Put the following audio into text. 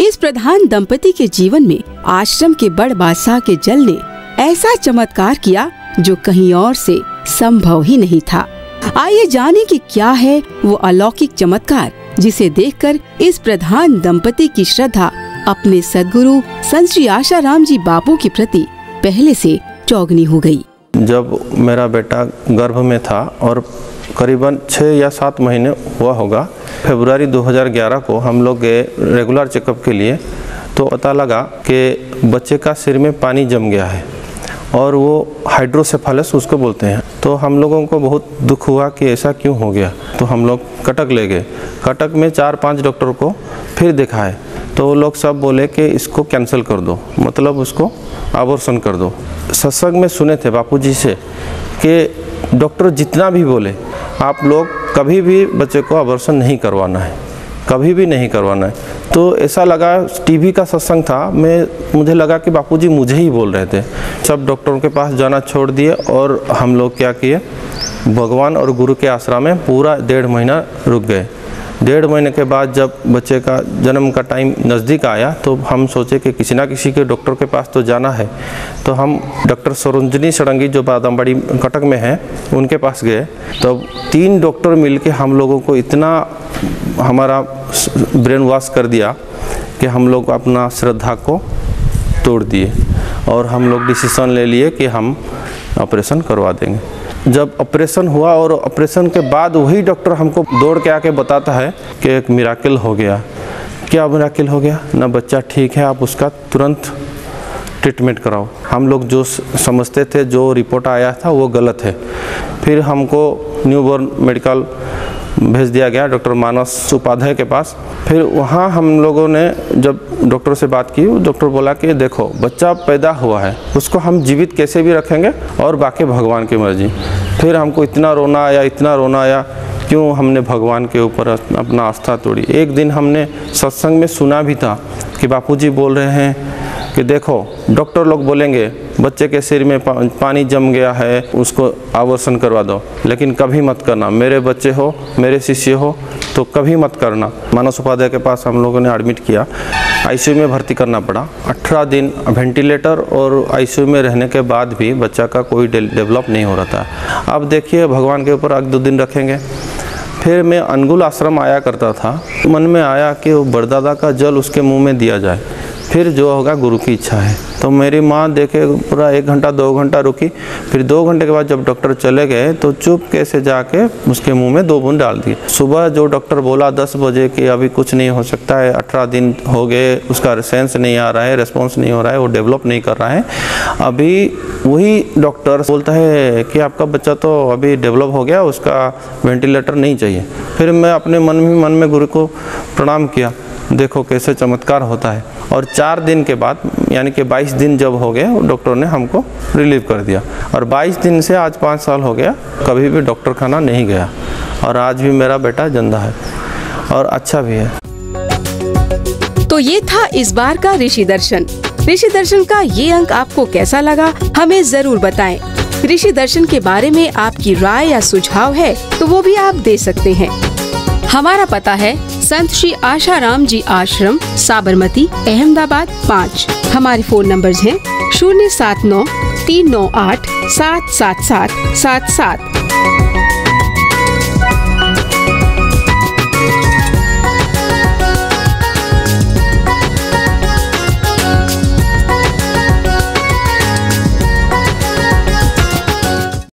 इस प्रधान दंपति के जीवन में आश्रम के बड़ बादशाह के जल ने ऐसा चमत्कार किया जो कहीं और से संभव ही नहीं था। आइए जाने कि क्या है वो अलौकिक चमत्कार जिसे देखकर इस प्रधान दंपति की श्रद्धा अपने सद्गुरु संत श्री आशाराम जी बापू के प्रति पहले से चौगनी हो गई। जब मेरा बेटा गर्भ में था और करीबन 6 या 7 महीने हुआ होगा, फरवरी 2011 को हम लोग गए रेगुलर चेकअप के लिए, तो पता लगा कि बच्चे का सिर में पानी जम गया है और वो हाइड्रोसेफेलस उसको बोलते हैं। तो हम लोगों को बहुत दुख हुआ कि ऐसा क्यों हो गया। तो हम लोग कटक ले गए। कटक में 4-5 डॉक्टर को फिर दिखाए तो वो लोग सब बोले कि इसको कैंसिल कर दो, मतलब उसको अबॉर्शन कर दो। सत्संग में सुने थे बापूजी से कि डॉक्टर जितना भी बोले आप लोग कभी भी बच्चे को अबॉर्शन नहीं करवाना है, कभी भी नहीं करवाना है। तो ऐसा लगा, टीवी का सत्संग था, मुझे लगा कि बापूजी मुझे ही बोल रहे थे। सब डॉक्टरों के पास जाना छोड़ दिए और हम लोग क्या किए, भगवान और गुरु के आश्रम में पूरा 1.5 महीना रुक गए। 1.5 महीने के बाद जब बच्चे का जन्म का टाइम नज़दीक आया तो हम सोचे कि किसी ना किसी के डॉक्टर के पास तो जाना है। तो हम डॉक्टर सरोजनी षडंगी जो बादामबाड़ी कटक में है उनके पास गए। तो 3 डॉक्टर मिलके हम लोगों को इतना हमारा ब्रेन वॉश कर दिया कि हम लोग अपना श्रद्धा को तोड़ दिए और हम लोग डिसीज़न ले लिए कि हम ऑपरेशन करवा देंगे। जब ऑपरेशन हुआ और ऑपरेशन के बाद वही डॉक्टर हमको दौड़ के आके बताता है कि एक मिराकिल हो गया। क्या मिराकिल हो गया? ना बच्चा ठीक है, आप उसका तुरंत ट्रीटमेंट कराओ। हम लोग जो समझते थे, जो रिपोर्ट आया था वो गलत है। फिर हमको न्यूबॉर्न मेडिकल भेज दिया गया डॉक्टर मानस उपाध्याय के पास। फिर वहाँ हम लोगों ने जब डॉक्टर से बात की, डॉक्टर बोला कि देखो बच्चा पैदा हुआ है, उसको हम जीवित कैसे भी रखेंगे और बाकी भगवान की मर्जी। फिर हमको इतना रोना आया क्यों हमने भगवान के ऊपर अपना आस्था तोड़ी। एक दिन हमने सत्संग में सुना भी था कि बापूजी बोल रहे हैं कि देखो डॉक्टर लोग बोलेंगे बच्चे के सिर में पानी जम गया है, उसको अबॉर्शन करवा दो, लेकिन कभी मत करना। मेरे बच्चे हो, मेरे शिष्य हो तो कभी मत करना। मानस उपाध्याय के पास हम लोगों ने एडमिट किया, आईसीयू में भर्ती करना पड़ा। 18 दिन वेंटिलेटर और आईसीयू में रहने के बाद भी बच्चा का कोई डेवलप नहीं हो रहा था। अब देखिए भगवान के ऊपर 1-2 दिन रखेंगे। फिर मैं अनुगुल आश्रम आया करता था, मन में आया कि वो बड़दादा का जल उसके मुंह में दिया जाए, फिर जो होगा गुरु की इच्छा है। तो मेरी माँ देखे पूरा 1 घंटा 2 घंटा रुकी। फिर 2 घंटे के बाद जब डॉक्टर चले गए तो चुप कैसे जाके उसके मुंह में 2 बूंद डाल दिए। सुबह जो डॉक्टर बोला 10 बजे कि अभी कुछ नहीं हो सकता है, 18 दिन हो गए, उसका सेंस नहीं आ रहा है, रिस्पॉन्स नहीं हो रहा है, वो डेवलप नहीं कर रहा है। अभी वही डॉक्टर बोलता है कि आपका बच्चा तो अभी डेवलप हो गया, उसका वेंटिलेटर नहीं चाहिए। फिर मैं अपने मन में गुरु को प्रणाम किया, देखो कैसे चमत्कार होता है। और 4 दिन के बाद यानी कि 22 दिन जब हो गए, डॉक्टर ने हमको रिलीव कर दिया। और 22 दिन से आज 5 साल हो गया, कभी भी डॉक्टर खाना नहीं गया। और आज भी मेरा बेटा जिंदा है और अच्छा भी है। तो ये था इस बार का ऋषि दर्शन। ऋषि दर्शन का ये अंक आपको कैसा लगा हमें जरूर बताएं। ऋषि दर्शन के बारे में आपकी राय या सुझाव है तो वो भी आप दे सकते हैं। हमारा पता है संत श्री आशाराम जी आश्रम, साबरमती, अहमदाबाद 5। हमारे फोन नंबर्स हैं 079 398 77777।